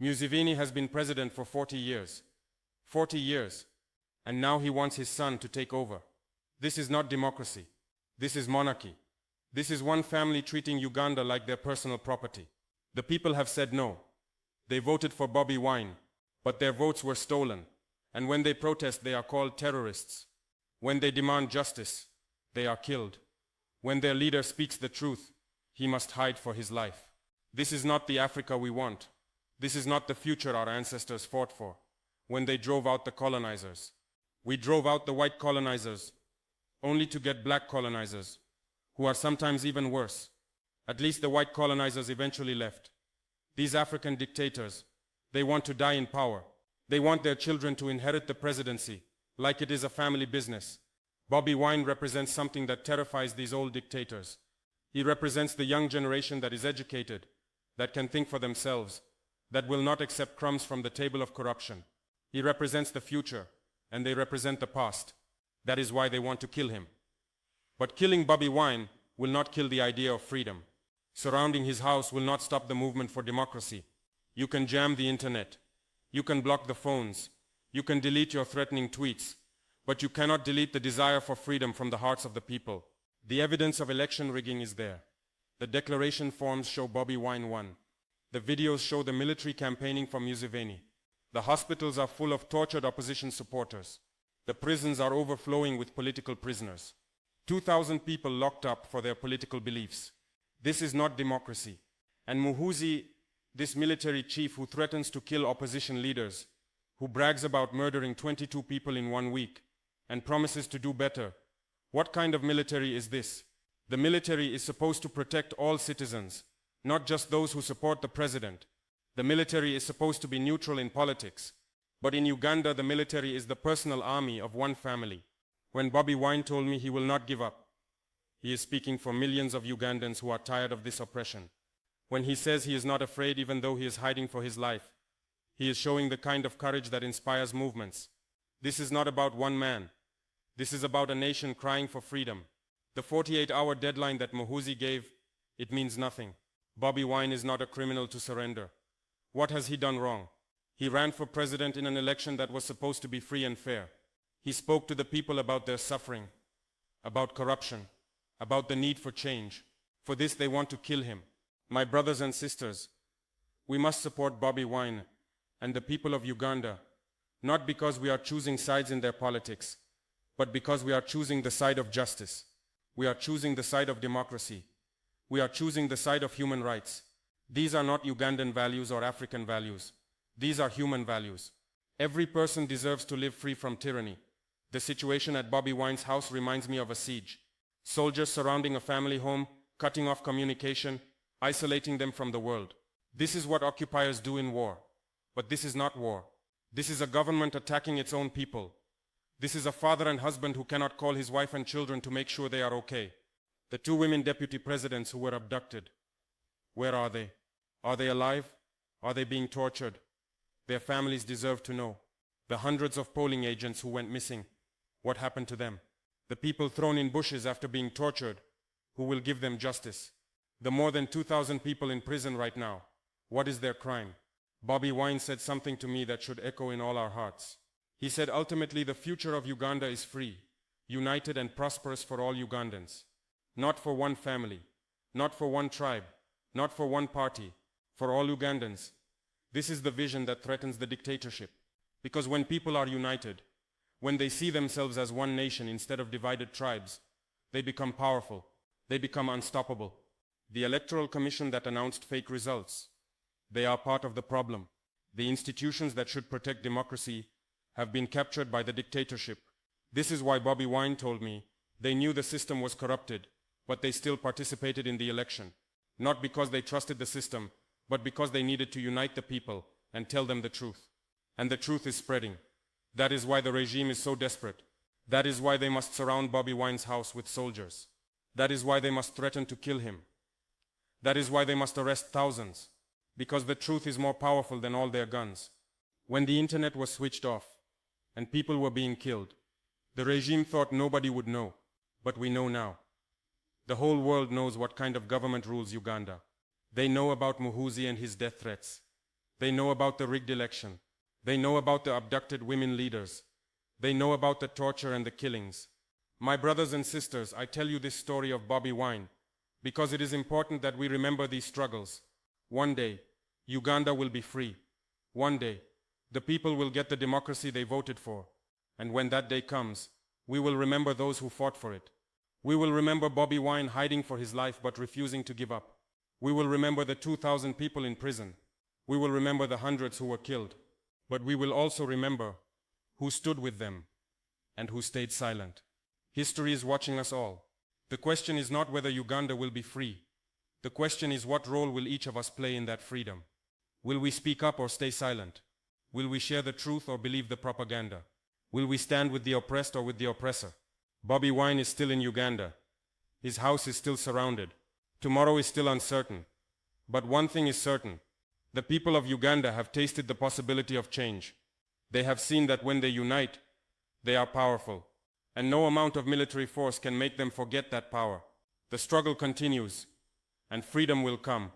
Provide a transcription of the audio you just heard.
Museveni has been president for 40 years. 40 years. And now he wants his son to take over. This is not democracy. This is monarchy. This is one family treating Uganda like their personal property. The people have said no. They voted for Bobi Wine, but their votes were stolen. And when they protest, they are called terrorists. When they demand justice, they are killed. When their leader speaks the truth, he must hide for his life. This is not the Africa we want. This is not the future our ancestors fought for when they drove out the colonizers. We drove out the white colonizers only to get black colonizers, who are sometimes even worse. At least the white colonizers eventually left. These African dictators, they want to die in power. They want their children to inherit the presidency, like it is a family business. Bobi Wine represents something that terrifies these old dictators. He represents the young generation that is educated, that can think for themselves, that will not accept crumbs from the table of corruption. He represents the future, and they represent the past. That is why they want to kill him. But killing Bobi Wine will not kill the idea of freedom. Surrounding his house will not stop the movement for democracy. You can jam the internet. You can block the phones. You can delete your threatening tweets. But you cannot delete the desire for freedom from the hearts of the people. The evidence of election rigging is there. The declaration forms show Bobi Wine won. The videos show the military campaigning for Museveni. The hospitals are full of tortured opposition supporters. The prisons are overflowing with political prisoners. 2,000 people locked up for their political beliefs. This is not democracy. And Muhoozi, this military chief who threatens to kill opposition leaders, who brags about murdering 22 people in 1 week, and promises to do better. What kind of military is this? The military is supposed to protect all citizens, not just those who support the president. The military is supposed to be neutral in politics. But in Uganda, the military is the personal army of one family. When Bobi Wine told me he will not give up, he is speaking for millions of Ugandans who are tired of this oppression. When he says he is not afraid even though he is hiding for his life, he is showing the kind of courage that inspires movements. This is not about one man. This is about a nation crying for freedom. The 48-hour deadline that Muhoozi gave, it means nothing. Bobi Wine is not a criminal to surrender. What has he done wrong? He ran for president in an election that was supposed to be free and fair. He spoke to the people about their suffering, about corruption, about the need for change. For this they want to kill him. My brothers and sisters, we must support Bobi Wine and the people of Uganda, not because we are choosing sides in their politics, but because we are choosing the side of justice. We are choosing the side of democracy. We are choosing the side of human rights. These are not Ugandan values or African values. These are human values. Every person deserves to live free from tyranny. The situation at Bobi Wine's house reminds me of a siege. Soldiers surrounding a family home, cutting off communication, isolating them from the world. This is what occupiers do in war. But this is not war. This is a government attacking its own people. This is a father and husband who cannot call his wife and children to make sure they are okay. The 2 women deputy presidents who were abducted. Where are they? Are they alive? Are they being tortured? Their families deserve to know. The hundreds of polling agents who went missing. What happened to them? The people thrown in bushes after being tortured. Who will give them justice? The more than 2,000 people in prison right now. What is their crime? Bobi Wine said something to me that should echo in all our hearts. He said ultimately the future of Uganda is free, united and prosperous for all Ugandans. Not for one family, not for one tribe, not for one party, for all Ugandans. This is the vision that threatens the dictatorship. Because when people are united, when they see themselves as one nation instead of divided tribes, they become powerful, they become unstoppable. The Electoral Commission that announced fake results, they are part of the problem. The institutions that should protect democracy have been captured by the dictatorship. This is why Bobi Wine told me they knew the system was corrupted, but they still participated in the election. Not because they trusted the system, but because they needed to unite the people and tell them the truth. And the truth is spreading. That is why the regime is so desperate. That is why they must surround Bobi Wine's house with soldiers. That is why they must threaten to kill him. That is why they must arrest thousands. Because the truth is more powerful than all their guns. When the internet was switched off and people were being killed, the regime thought nobody would know. But we know now. The whole world knows what kind of government rules Uganda. They know about Muhoozi and his death threats. They know about the rigged election. They know about the abducted women leaders. They know about the torture and the killings. My brothers and sisters, I tell you this story of Bobi Wine because it is important that we remember these struggles. One day, Uganda will be free. One day, the people will get the democracy they voted for. And when that day comes, we will remember those who fought for it. We will remember Bobi Wine hiding for his life but refusing to give up. We will remember the 2,000 people in prison. We will remember the hundreds who were killed. But we will also remember who stood with them and who stayed silent. History is watching us all. The question is not whether Uganda will be free. The question is what role will each of us play in that freedom? Will we speak up or stay silent? Will we share the truth or believe the propaganda? Will we stand with the oppressed or with the oppressor? Bobi Wine is still in Uganda. His house is still surrounded. Tomorrow is still uncertain. But one thing is certain. The people of Uganda have tasted the possibility of change. They have seen that when they unite, they are powerful. And no amount of military force can make them forget that power. The struggle continues, and freedom will come.